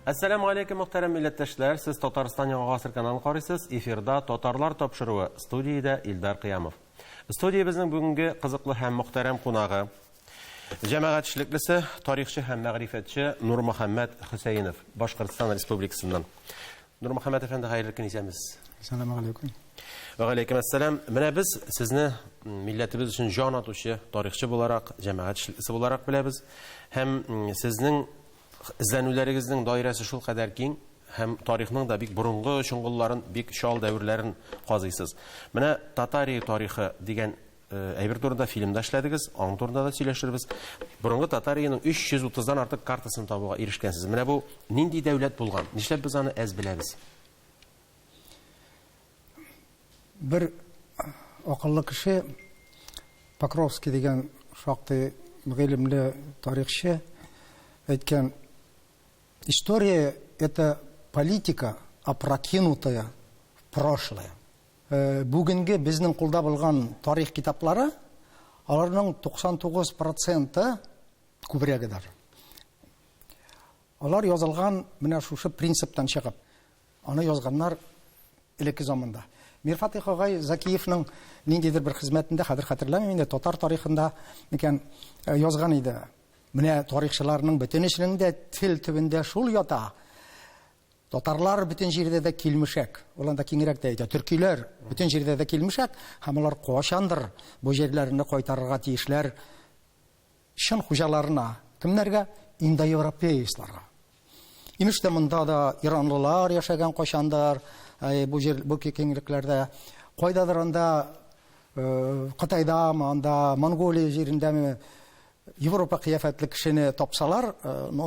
Ассаламу алейкум, мөхтәрәм милләттәшләр. Сез Татарстан Яңа гасыр каналын карыйсыз. Эфирда Татарлар тапшыруы. Студиядә Илдар Кыямов. Студиябезнең бүгенге кызыклы һәм мөхтәрәм кунагы җәмәгать эшлеклесе, тарихчы һәм мәгърифәтче Нурмөхәммәд Хөсәенов, Башкортстан Республикасыннан. Нурмөхәммәд әфәнде, хәерле көн исәмез. Ассаламу алейкум. Ва алейкум ассалам. Менә без сезне милләтебез өчен җан атучы тарихчы буларак, җәмәгать эшлеклесе буларак беләбез. Һәм сезнең эзләнүләрегезнең даирәсе шул кадәр киң, һәм тарихның да бик борынгы чоңгылларын, бик шал дәверләрен казыйсыз. Менә Татария тарихы дигән әйбер турында фильмда эшләдегез, аның турында да сөйләшербез. Борынгы Татариянең 330-дан артык картасын табуга ирешкәнсез. Менә бу нинди дәүләт булган? Нишләп без аны әз беләбез? Бер акыллы кеше, Покровский дигән шактый гыйлемле тарихчы әйткән: история – это политика, опрокинутая в прошлое. Бүгенге безнең кулда булган тарих китаплары, аларның 99% күбрәге даже. Алар язылган менә шушы принциптан чыгып. Аны язганнар элекке заманда. Мирфатих агай Закиевның ниндидер бер хезмәтендә, хәзер хәтерләмим инде, татар тарихында микән язган иде. Менә тарихчыларның бөтен эшенендә тел төбендә шул ята. Татарлар бөтен җирдә дә килмешәк. Уланда киңрәк тә әйтә. Төркиләр бөтен җирдә дә килмешәк. Һәм алар качандыр бу җирләрне кайтарырга тиешләр чын хуҗаларына. Кемнәргә? Индоевропеецларга. Имештә монда да иранлылар яшәгән качандар, бу җир, бу киңрәкләрдә. Кайдадыр анда Кытайда, анда Монголия җирендәме Европа кыяфәтле кешене тапсалар,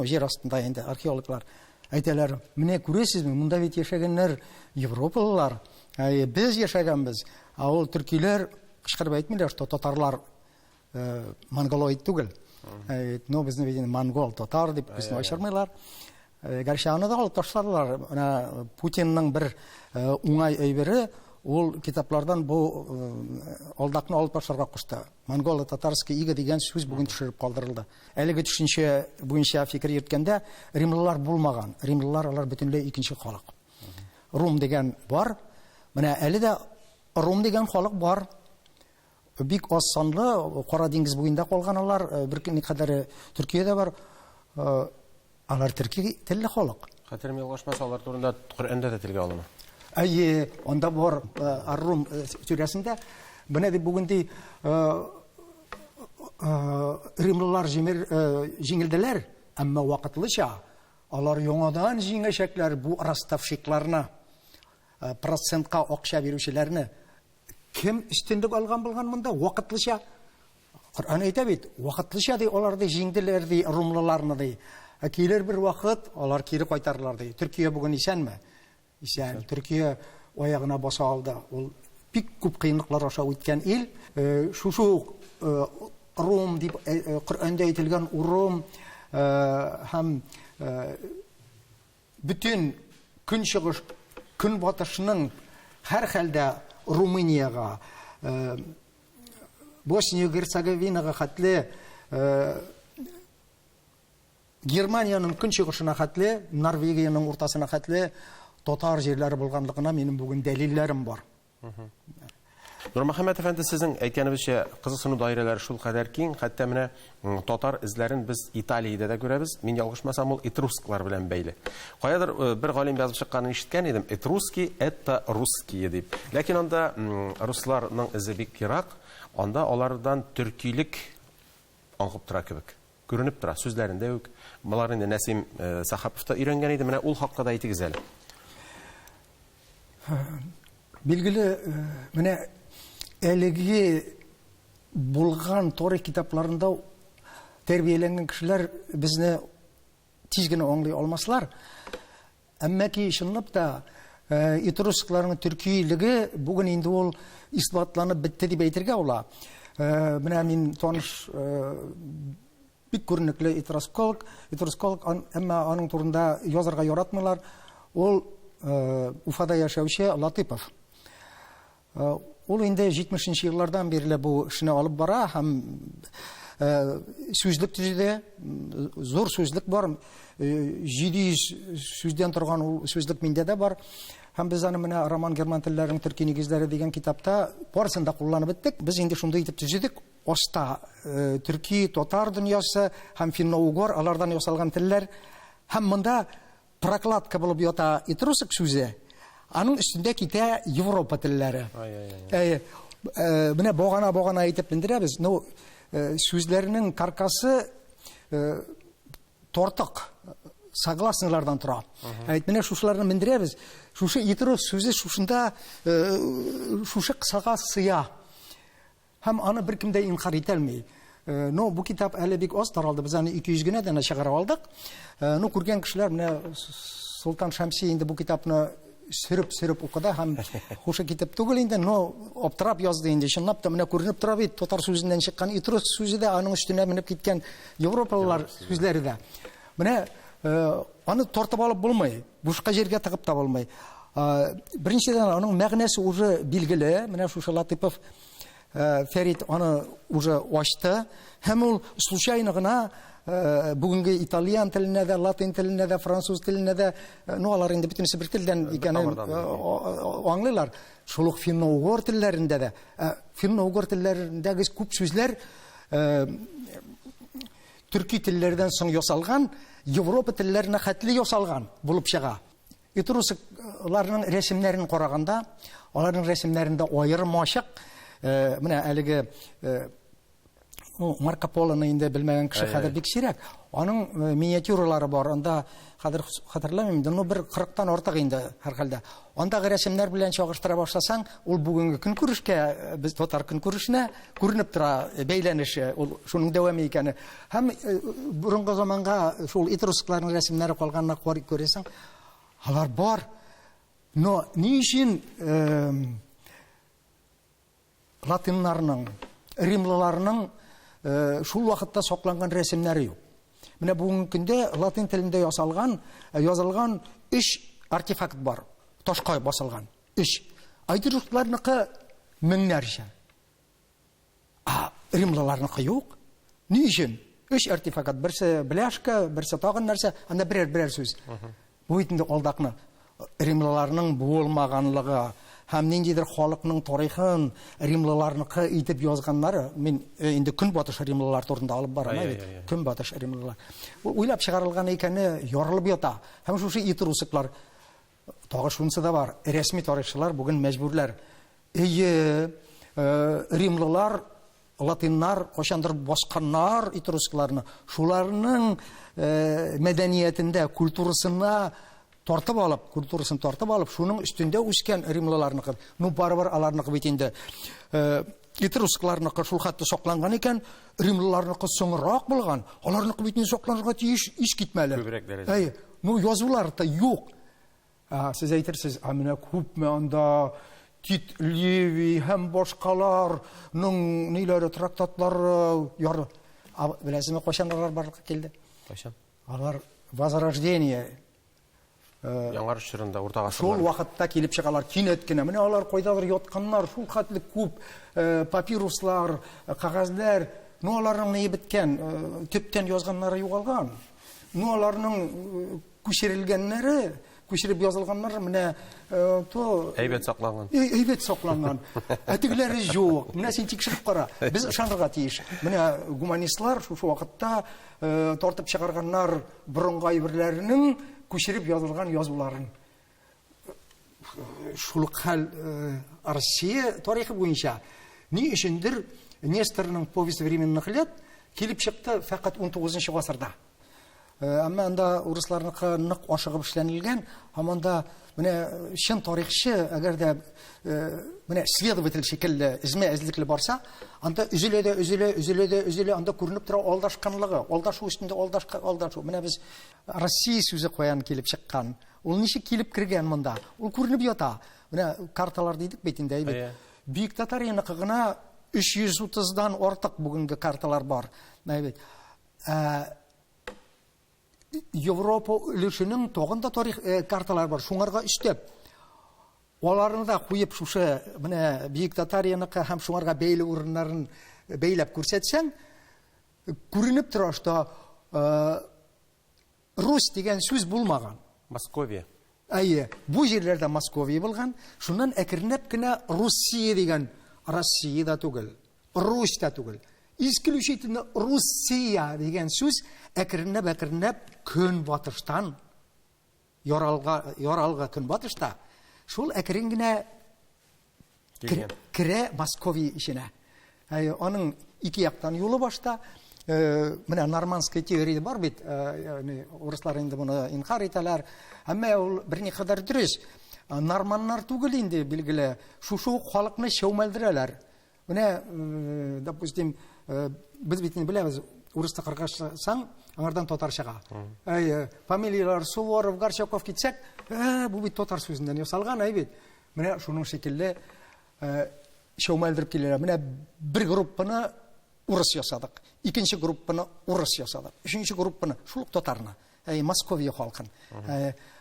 җир астында инде археологлар әйтәләр: "Менә күрәсезме, монда бит яшәгәннәр европалылар, без яшәгәнбез." Ул төркиләр кычкырып әйтмиләр, что татарлар монголоид түгел. Но безне бит монгол, татар дип безне ачырмыйлар. Гәрчә аны да алып ташларлар. Менә Путинның бер уңай әйбере, ул китаплардан бу алдакны алып ташларга кушты. Монголо-татарский иге дигән сүз бүген төшереп калдырылды. Әлеге төшенчә буенча фикер йөрткәндә римлылар булмаган. Римлылар алар бөтенләй икенче халык. Рум дигән бар. Менә әле дә Рум дигән халык бар. Бик аз санлы, Кара диңгез буенда калган алар, бер никадәр Төркиядә бар. Алар төрки телле халык. Хәтерем ялгышмаса, алар турында Коръәндә дә телгә алына. Онда бар Ар-Рум сүрәсендә менә дип бүгенди римлылар җиңелделәр, әмма вакытлыча алар яңадан җиңәчәкләр бу раставщикларны, процентка акча бирүчеләрне. Кем өстенлек алган булган монда вакытлыча? Коръән әйтә бит, вакытлыча ди аларды җиңделәр ди румлыларны ди. Килер бер вакыт алар кире кайтарлар ди. Төркия бүген исәнме? Исән. Төркия аягына баса алды. Ул бик күп кыенлыклар аша үткән ил. Шушу Рум дип Коръәндә әйтелгән Урум һәм бөтен көнчыгыш, көнбатышның һәр хәлдә Румыниягә, Босния-Герцеговинага хәтле, Германияның көнчыгышына хәтле, Норвегияның уртасына хәтле татар җирләре булганлыгына минем бүген дәлилләрем бар. Нурмөхәммәд әфәнде, сезнең әйткәнебезчә, кызыксыну даирәләре шул кадәр киң, хәтта менә татар эзләрен без Италиядә дә күрәбез. Мин ялгышмасам, ул этрусклар белән бәйле. Каядыр бер галим язып чыкканын ишеткән идем: "Этруски это русские" дип. Ләкин анда русларның эзе бик ерак, анда алардан төркилек аңгып тора кебек. Күренеп тора сүзләрендә үк. Булар инде Нәсим Сахапов та өйрәнгән иде. Менә ул хакта да әйтегез әле. Билгеле, менә әлеге булган тарих китапларында тәрбияләнгән кешеләр безне тиз генә аңлый алмаслар. Әмма ки чынлап та этрускларның төркилеге бүген инде ул исбатланып бетте дип әйтергә була. Менә мин таныш бик күренекле этрусkolog, әмма аның турында язарга яратмыйлар. Ул Уфада яшәүче Латыпов. Ул инде 70-нче еллардан бирле бу эшне алып бара һәм сүзлек төзүдө зор сүзлек бар. 700 сүзден торган ул сүзлек миндә дә бар. Һәм без аны менә роман герман телләренең төрки нигезләре дигән китапта барысын да кулланып беттек. Без инде шундый итеп төзедек. Оста төрки, татар дөньясы һәм финно-угор алардан ясалган телләр. Һәм монда прокладка булып ята итрусик сүзе. Аның өстендә китә Европа телләре. Менә багана әйтеп мендерәбез. Ну сүзләрнең каркасы тортык согласнылардан тора. Менә шушыларны мендерәбез. Шушы итрус сүзе шушында шушы кысага сыя. Һәм аны беркем дә инкар итә алмый. Ну бу китап әле бик аз таралды. Без аны 200 генә дә чыгарып алдык. Ну күргән кешеләр менә Султан Шамси инде бу китапны сөреп укыды һәм хушы китап түгел инде, но аптырап язды инде. Чынлап та менә күренеп тора бит татар сүзеннән чыккан итрус сүзе дә аның өстенә менеп киткән европалылар сүзләре дә. Менә аны тартып алып булмый, бушка җиргә тыгып та булмый. Беренчедән аның мәгънәсе уже билгеле. Менә шушы Латыпов Фәрит аны уже ачты. Һәм ул случайно гына бүгенге итальян теленә дә, латин теленә дә, француз теленә дә, ну алар инде бөтенесе бер телдән икәнен аңлыйлар. Шул финно-угор телләрендә дә, финно-угор телләрендәге күп сүзләр төрки телләрдән соң ясалган, Европа телләренә хәтле ясалган булып чыга. Итрусикларның рәсемнәрен караганда, аларның рәсемнәрендә аерым ачык. Менә әлеге Марко Полоны инде белмәгән кеше хәзер бик сирәк. Аның миниатюралары бар. Анда хәзер хәтерләмим инде, но бер 40-тан артык инде һәр хәлдә. Андагы рәсемнәр белән чагыштыра башласаң, ул бүгенге көнкүрешкә, без татар көнкүрешенә күренеп тора бәйләнеше, ул шуның дәвамы икәне. Һәм бурынгы заманга шул итрусикларның рәсемнәре калганны күрәсең, алар бар. Но ни өчен латиннарның, римлыларның шул вакытта сакланган рәсемнәре юк. Менә бүгенге көндә латин телендә язылган 3 артефакт бар. Ташка басылган 3. Айдырыкларныкы меңнәрчә. Римлыларныкы юк. Ни өчен? 3 артефакт, берсе бляшка, берсе тагын нәрсә, анда берәр сүз. Бу итендә алдакны римлыларның булмаганлыгы һәм ниндидер халыкның тарихын римлыларныкы итеп язганнары, мин инде көнбатыш римлылар турында алып барам бит. Көнбатыш римлылар. Уйлап чыгарылган икәне ярылып ята. Һәм шушы итрусиклар тагы шунысы да бар. Рәсми тарихчылар бүген мәҗбүрләр. Римлылар, латиннар кашандыр басканнар итрусикларны. Шуларның мәдәниятендә, культурасына тартып алып, шуның өстендә үскән римлыларныкы. Ну барыбер аларныкы бит инде. Итрусикларныкы шул хәтта сакланган икән, римлыларныкы соңрак булган. Аларныкы бит сакланырга тиеш, иш китмәле. Ну язулар да юк. Сез әйтерсез, менә күпме анда Тит Леви һәм башкаларның ниләре трактатлары яры. Беләсезме кайчан алар барлыкка килде? Кайчан? Алар Возрождение яңар чорында урта гасырлар. Шул вакытта килеп чыгалар кинәт кенә. Менә алар кайдадыр ятканнар, шул хәтле күп папируслар, кагазлар, ну аларның ни биткән, төптән язганнары югалган. Ну аларның күчерелгәннәре, күчереп язылганнар менә то әйбәт сакланган. Әйбәт сакланган. Әтигләре юк. Менә син тикшереп кара. Без ышанырга тиеш. Менә гуманистлар шушы вакытта тартып чыгарганнар борынгы әйберләренең күчереп язылган язуларын. Шул хәл Россия тарихы буенча ни өчендер Несторның повесть временных лет килеп чыкты фақат 19-нчы гасырда. Әмма анда урысларныкы нык ашыгып эшләнелгән, һәм анда менә чын тарихчы, әгәр дә менә следователь шикелле, эзлекле барса, анда үзелә, анда күренеп тора алдашканлыгы, алдашу өстендә алдашу. Менә без Россия сүзе каян килеп чыккан. Ул ничек килеп кергән монда? Ул күренеп ята. Менә карталар дидек бит инде, әйбәт. Бөек Татариянык гына 330-дан артык бүгенге карталар бар. Әйбәт. Европа өлешенең тагын да тарих карталар бар. Шуңарга өстәп аларны да куеп шушы менә Бөек Татариянык һәм шуңарга бәйле урыннарын бәйләп күрсәтсәң, күренеп тора, что Рус дигән сүз булмаган. Московия. Әйе, бу җирләрдә Московия булган, шуннан әкренләп кенә Россия дигән, Россия да түгел, Русь та түгел. Искелүчитне Россия дигән сүз әкренләп көн батыштан яралга көн батышта. Шул әкрен генә керә Московия ишенә. Аның ике яктан юлы башта, менә нормандская теория бар бит, урыслар инде моны инкар итәләр. Әмма ул берникадәр дөрес. Норманнар түгел инде билгеле, шушы халыкны шәүмәлдерәләр. Менә, допустим, без бит беләбез, урыста кыргашсаң, аңардан татар чыга. Фамилиялар Суворов, Горчаков китсәк, бу бит татар сүзеннән ясалган, бит. Менә шуның шикелле шәүмәлдереп киләләр. Менә бер группаны урыс ясадык, икенче группаны урыс ясадык, өченче группаны шул татарны, Московия халкын.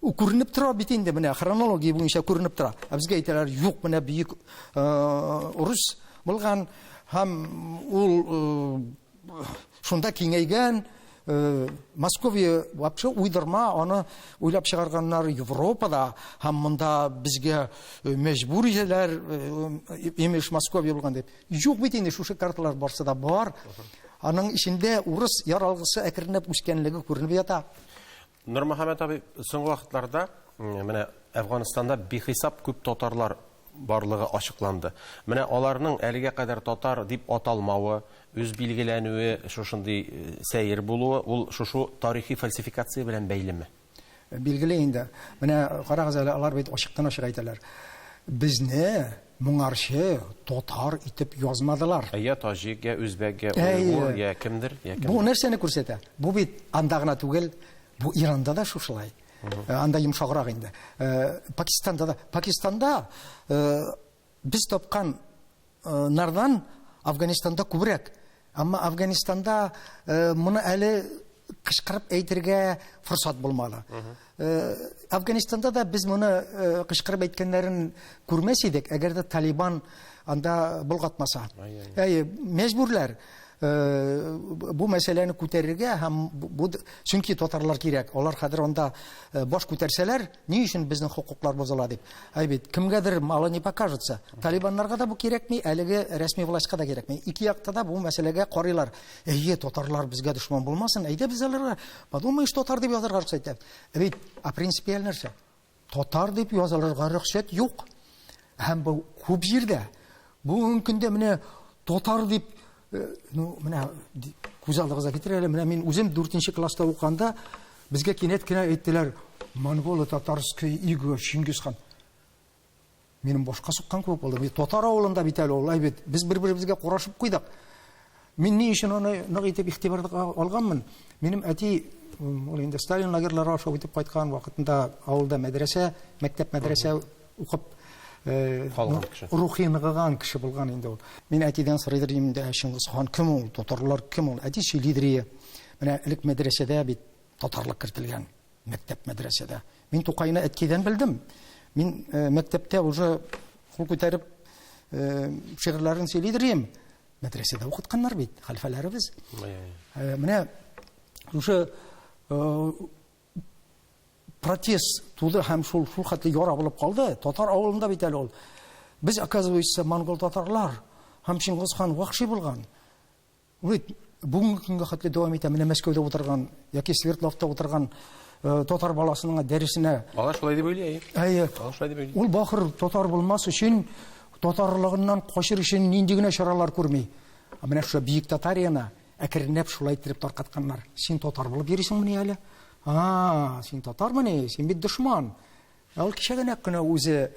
Күренеп тора бит инде, менә хронология буенча күренеп тора. Безгә әйтәләр, юк, менә бөек урыс булган, һәм ул шунда киңәйгән. Московия вообще уйдырма, аны уйлап чыгарганнар Европада, һәм монда безгә мәҗбүр итәләр, имеш Московия булган дип. Юк бит инде, шушы карталар барса да бар. Аның ичендә урыс яралгысы әкренләп үскәнлеге күренеп ята. Нурмөхәммәд абый, соңгы вакытларда менә Әфганстанда бихисап күп татарлар барлыгы ачыкланды. Менә аларның әлегә кадәр татар дип аталмавы, үз билгеләнүе, шушындый сәер булуы, ул шушы тарихи фальсификация белән бәйлеме? Билгеле инде. Менә карагыз әле, алар бит ачыктан-ачык әйтәләр. Безне моңарчы татар итеп язмадылар. Я таҗик, я үзбәк, я уйгыр, я кемдер, я кем. Бу нәрсәне күрсәтә? Бу бит анда гына түгел, бу Иранда да шушылай. Анда йомшаграк инде. Пакистанда без тапкан нардан Афганистанда күбрәк. Әмма Афганистанда моны әле кышкырып әйтергә форсат булмады. Афганистанда да без моны кышкырып әйткәннәрен күрмәс идек, әгәр дә Талибан анда булгатмаса. Мәҗбүрләр бу мәсьәләне күтәрергә һәм чөнки татарлар кирәк. Алар хәзер анда баш күтәрсәләр, ни өчен безнең хукуклар бозыла дип. Бит кемгәдер малы не покажется. Талибаннарга да бу кирәкми, әлеге рәсми властька да кирәкми. Ике якта да бу мәсьәләгә карыйлар. Татарлар безгә дошман булмасын, әйдә без аларга подумаешь, татар дип язарга рөхсәт итә. Бит принципиаль нәрсә. Татар дип язылырга рөхсәт юк. Һәм бу күп җирдә. Бүгенге көндә менә татар дип менә күз алдыгызга китерәләр. Менә мин үзем 4нче класста укганда безгә кинәт кенә әйттеләр: Монголия татарская иго Чингисхан. Минем башка суккан күп булды. Бит татар авылында бит әле ул, бит без бер-беребезгә карашып куйдык. Мин ни өчен аны нык итеп игътибарга алганмын? Минем әти ул инде Сталин лагерьлары аша үтеп кайткан вакытында авылда мәдрәсә, мәктәп мәдрәсә укып рухи ныгыган кеше булган инде ул. Мин әтидән сорыйдыр инде, Чингисхан кем ул, татарлар кем ул? Әти сөйлидер. Менә элек мәдрәсәдә бит татарлык кертелгән, мәктәп мәдрәсәдә. Мин Тукайны әткәйдән белдем. Мин мәктәптә уже кул күтәреп шигырьләрен сөйлидер. Мәдрәсәдә укытканнар бит, хәлфәләребез. Менә шушы протест туды һәм шул хәтле яра булып калды. Татар авылында бит әле ул. Без, оказывается, монгол татарлар һәм Чингисхан вахши булган. Бит бүгенге көнгә хәтле дәвам итә. Менә Мәскәүдә утырган яки Свердловта утырган татар баласының дәресенә. Алар шулай дип уйлый. Алар шулай дип уйлый. Ул бахыр татар булмас өчен, татарлыгыннан качыр өчен нинди генә чаралар күрми. Менә шу биек татарияны әкренләп шулай итеп таркатканнар. Син татар булып йөрисеңме әле? Син татармыни, син бит дошман. Ул кичәгенә кенә үзе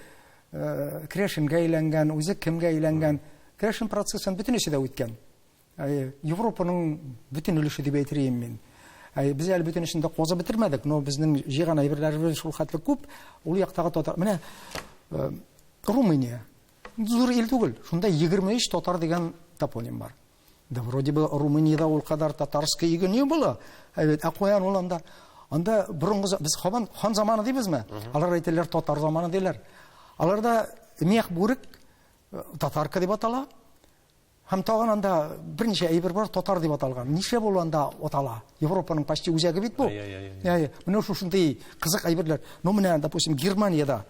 Крешингә әйләнгән, үзе кемгә әйләнгән. Крешин процессын бөтенесе дә үткән. Европаның бөтен өлеше дип әйтергә мин. Без әле бөтенесендә каза бетермәдек, но безнең җыган әйберләребез шул хәтле күп. Ул яктагы татар. Менә Румыния. Зур ил түгел. Шунда 23 татар дигән топоним бар. Да вроде бы Румыниядә ул кадар татарская иге не була. Акоян ул анда бурынгы без хан заманы дибезме? Алар әйтәләр татар заманы диләр. Аларда мех бүрек татарка дип атала. Һәм тагын анда берничә әйбер бар, татар дип аталган. Нишләп ул анда атала? Европаның почти үзәге бит бу. Менә шушындай кызык әйберләр. Менә, допустим, Германиядә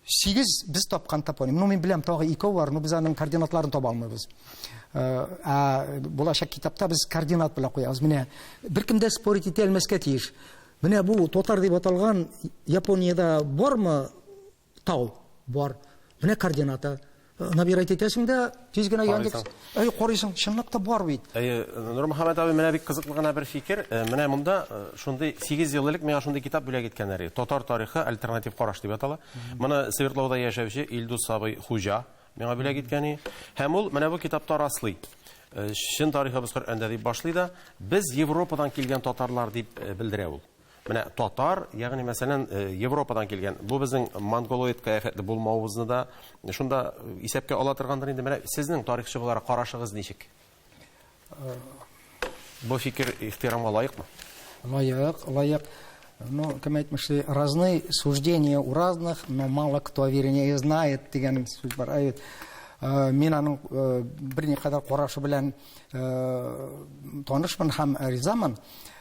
8 без тапкан топоним. Мен беләм, тагы 2 бар, без аның координатларын таба алмыйбыз. Булачак китапта без координат белән куябыз. Менә беркемдә спорить итә алмаска тиеш. Менә бу татар дип аталган Япониядә бармы тау? Бар. Менә координаты. Набирать итәсең дә, тиз генә Яндекс. Карыйсың, чынлап та бар бит. Нурмөхәммәд абый, менә бик кызыклы гына бер фикер. Менә монда шундый 8 ел элек миңа шундый китап бүләк иткәннәр. Татар тарихы альтернатив караш дип атала. Моны Свердловда яшәүче Илдус абый Хуҗа миңа бүләк иткән. Һәм ул менә бу китапта раслый. Шин тарихыбыз Коръәндә дип башлый да, без Европадан килгән татарлар дип белдерә ул. Менә татар, ягъни мәсәлән, Европадан килгән. Бу безнең монголоидка әһәтле булмавыбызны да шунда исәпкә ала торгандыр инде. Менә сезнең тарихчы буларак карашыгыз ничек? Бу фикер ихтирамга лаекмы? Лаек. Кем әйтмешли, разные суждения у разных, но мало кто вернее знает дигән сүз бар. Мин аның берникадәр карашы белән танышмын һәм ризамын.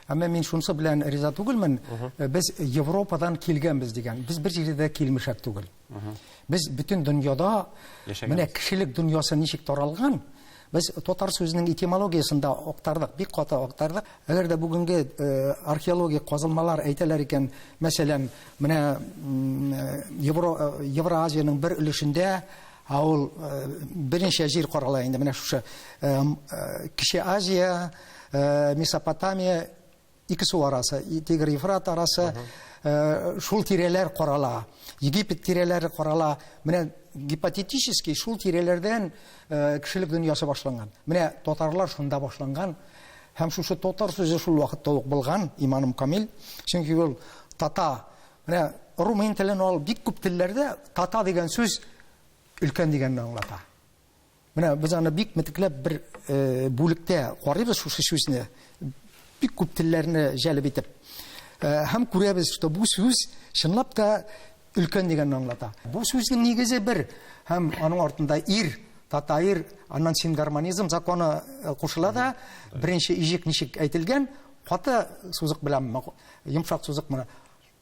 Әмма мин шунысы белән риза түгелмен. Без Европадан килгәнбез дигән. Без бер җирдә килмешәк түгел. Без бөтен дөньяда менә кешелек дөньясы ничек таралган? Без татар сүзенең этимологиясында актардык, бик каты актардык. Әгәр дә бүгенге археологик казылмалар әйтәләр икән, мәсәлән, менә Евразияның бер өлешендә ул берничә җир карала инде. Менә шушы Кече Азия, Месопотамия, икесе арасы, Тигр-Ефрат арасы, шул тирәләр карала. Египет тирәләре карала. Менә гипотетически шул тирәләрдән кешелек дөньясы башланган. Менә татарлар шунда башланган. Һәм шушы татар сүзе шул вакытта ук булган, иманым камил. Чөнки ул тата. Менә румын телен ал бик күп телләрдә тата дигән сүз өлкән дигәнне аңлата. Менә без аны бик метекләп бер бүлектә карыйбыз шушы сүзне. Бик күп телләрне җәлеп итеп. Һәм күрәбез, что бу сүз чынлап та өлкән дигәнне аңлата. Бу сүзнең нигезе бер, һәм аның артында ир, татаир, аннан сингармонизм законы кушыла да, беренче ижек ничек әйтелгән, каты сузык белән, йомшак сузык менә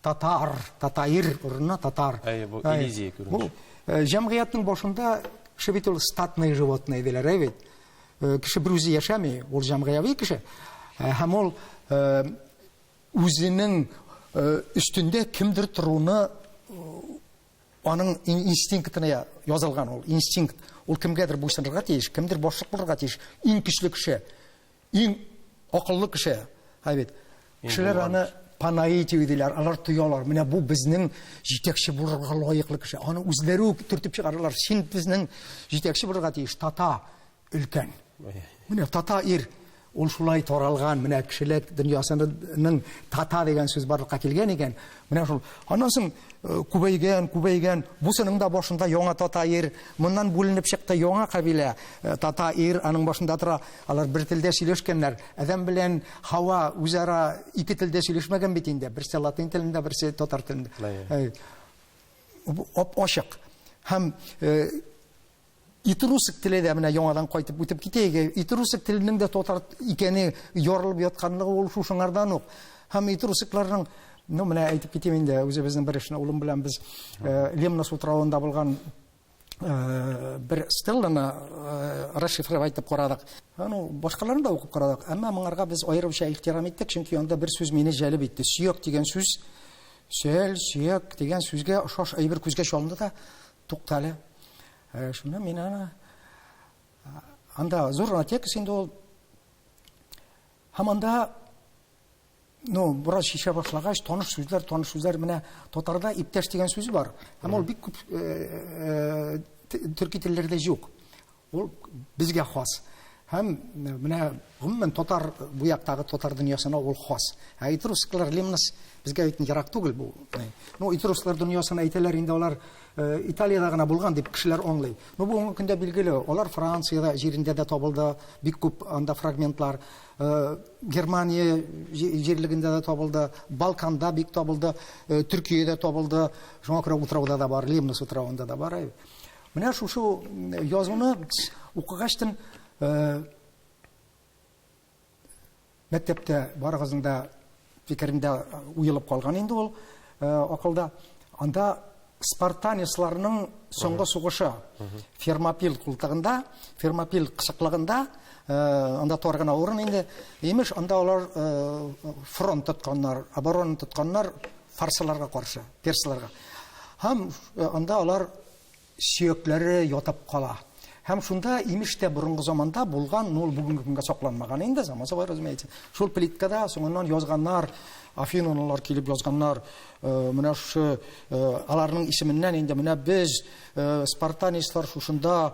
татар, татаир урынына татар. Бу Элизия күренеш. Җәмгыятьнең башында кеше бит ул статные животные диләр, бит. Кеше бер үзе яшәми, ул җәмгыяви кеше. Һәм ул үзенең өстендә кемдер торуны аның инстинктына язылган ул. Инстинкт. Ул кемгәдер буйсынырга тиеш, кемдер башлык булырга тиеш. Иң көчле кеше, иң акыллы кеше. Бит. Кешеләр аны панаити диләр, алар туялар. Менә бу безнең җитәкче булырга лаеклы кеше. Аны үзләре үк төртеп чыгаралар. Син безнең җитәкче булырга тиеш. Тата өлкән. Менә тата ир. Ул шулай таралган, менә кешелек дөньясының тата дигән сүз барлыкка килгән икән. Менә шул. Аннан соң күбәйгән, бусының да башында яңа тата ир, моннан бүленеп чыкты яңа кабилә. Тата ир аның башында тора. Алар бер телдә сөйләшкәннәр. Адәм белән Хава үзара ике телдә сөйләшмәгән бит инде. Берсе латин телендә, берсе татар телендә. Ачык. Һәм Итрусик теле дә менә яңадан кайтып үтеп китәйгә. Итрусик теленең дә татар икәне ярылып ятканлыгы ул шушыңардан ук. Һәм итрусикларның, менә әйтеп китәм инде, үзебезнең бер эшне улым белән без Лемнос утравында булган бер стелланы расшифровать итеп карадык. Башкаларын да укып карадык. Әмма моңарга без аерымча ихтирам иттек, чөнки анда бер сүз мине җәлеп итте. Сөяк дигән сүз, сөяк дигән сүзгә ошаш әйбер күзгә чалынды да, туктале. Шунда мин анда зур текст инде ул. Һәм анда бераз шиша башлагач, таныш сүзләр менә татарда иптәш дигән сүз бар. Һәм ул бик күп төрки телләрдә юк. Ул безгә хас. Һәм менә гомумән татар бу яктагы татар дөньясына ул хас. Итрусиклар Лемнос безгә ярак түгел бу. Итрусиклар дөньясына әйтәләр инде алар Италиядә гына булган дип кешеләр аңлый. Бүгенге көндә билгеле, алар Франциядә җирендә дә табылды, бик күп анда фрагментлар. Германия җирлегендә дә табылды, Балканда бик табылды, Төркиядә табылды, шуңа күрә утрауда да бар, Лемнос утравында да бар. Менә шушы язуны укыгачтын мәктәптә барыгызның фикерендә уелып калган инде ул акылда. Анда спартанецларның соңгы сугышы Фермопил култыгында, Фермопил кысыклыгында, анда торган урын инде. Имеш, анда алар фронт тотканнар, оборона тотканнар фарсыларга каршы, персларга. Һәм анда алар сөякләре ятып кала. Һәм шунда имештә борынгы заманда булган, ул бүгенге көнгә сакланмаган инде, заманча разумеется. Шул плиткада соңыннан язганнар, Афиналар килеп язганнар, менә шу аларның исеменнән инде менә без спартанецлар шушында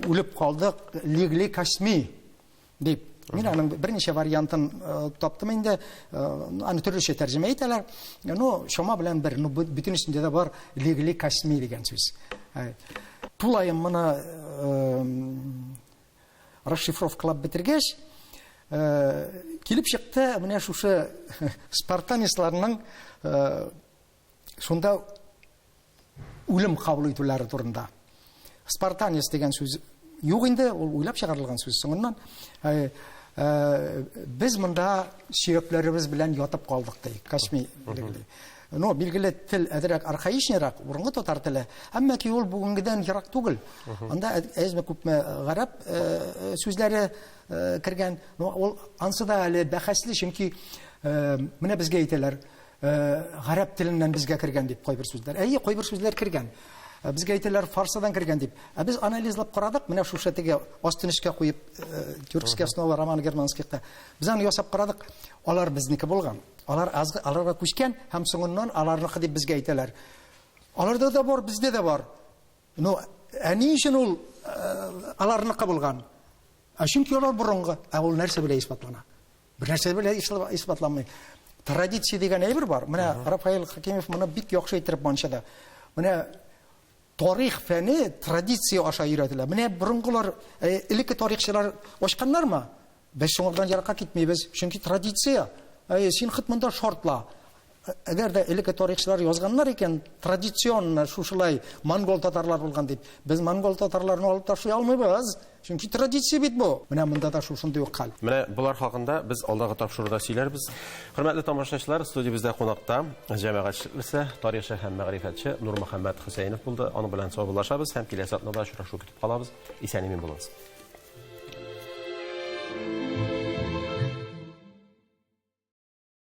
үлеп калдык, Легли Косми дип. Мин аның берничә вариантын таптым инде, аны төрлечә тәрҗемә итәләр. Ну, шома белән бер, ну бөтенесендә дә бар Легли Косми дигән сүз. Тулайым моны расшифровкалап бетергәч, килеп чыкты менә шушы спартанецларның шунда үлем кабул итүләре турында. Спартанец дигән сүз юк инде, ул уйлап чыгарылган сүз соңыннан. Без монда сөякләребез белән ятып калдык ди, Косми дигән. Ну, билгеле тел әзрәк архаичнырак, урынга татар теле. Әмма ки ул бүгенгедән ерак түгел. Анда әзме күпме гарәп сүзләре кергән. Ну, ул ансы да әле бәхәсле, чөнки менә безгә әйтәләр, гарәп теленнән безгә кергән дип кайбер сүзләр. Әйе, кайбер сүзләр кергән. Безгә әйтәләр фарсадан кергән дип. Без анализлап карадык, менә шушы теге астынышка куеп тюркская основа роман германскийда. Без аны ясап карадык. Алар безнеке булган. Аларга күчкән һәм соңыннан аларныкы дип безгә әйтәләр. Аларда да бар, бездә дә бар. Ну, ни өчен ул аларныкы булган? Чөнки алар борынгы. Ул нәрсә белән исбатлана? Бер нәрсә белән исбатламый. Традиция дигән әйбер бар. Менә Рафаил Хакимов моны бик яхшы әйтеп манчада. Менә тарих фәне традиция аша өйрәтелә. Менә борынгылар, элекке тарихчылар ачканнармы? Без шуңардан яракка китмәйбез, чөнки традиция. Син хитмында шартла. Әгәр дә элекке тарихчылар язганнар икән, традицион шушылай монгол татарлар булган дип, без монгол татарларны алып ташлый алмыйбыз. Чөнки традиция бит бу. Менә монда да шушындый ук хәл. Менә булар хакында без алдагы тапшыруда сөйләрбез. Хөрмәтле тамашачылар, студиябездә кунакта җәмәгатьчесе, тарихчы һәм мәгърифәтче Нурмөхәммәд Хөсәенов булды. Аны белән саубуллашабыз һәм киләсе атнада очрашу көтеп калабыз. Исән-имин булыгыз.